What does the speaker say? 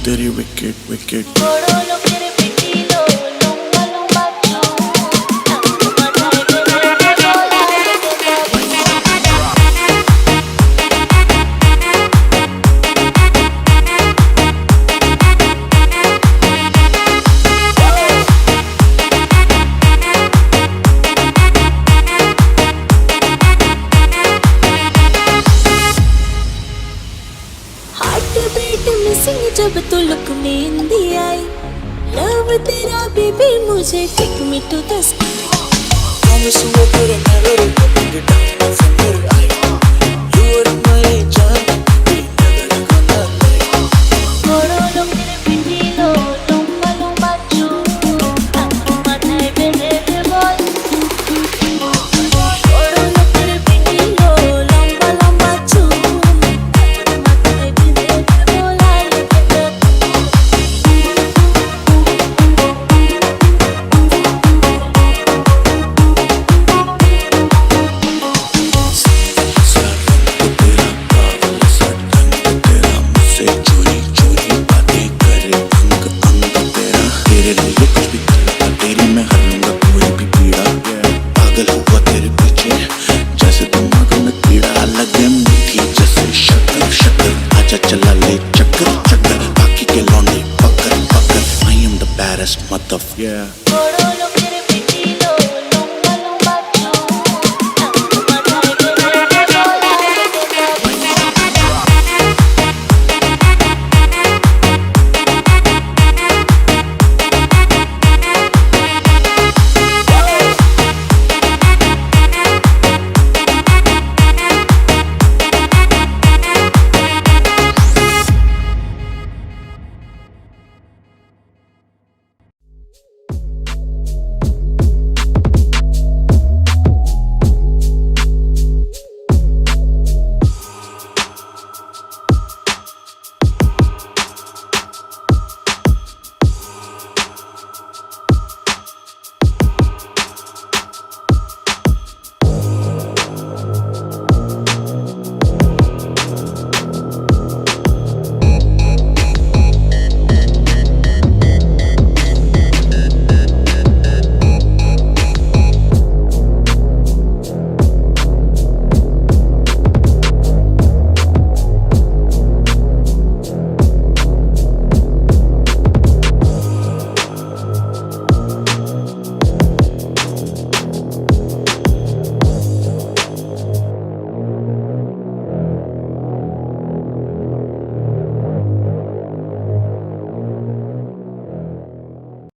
तेरी wicket wicket जब तो लुक मेहंदी आई लव तेरा बेबी मुझे take me to the sky Promise you will put another bring it down from your eye. You are my jam, we never gonna lie. Koro lo mere pindilo, lumba lumba chu, tanto matay bere boy. Koro lo mere pindilo, lumba lumba chu, tanto matay bere boy. चला ले चक्कर चक्कर बाकी के लौंडे पकड़ पकड़ I am the baddest motherfucker.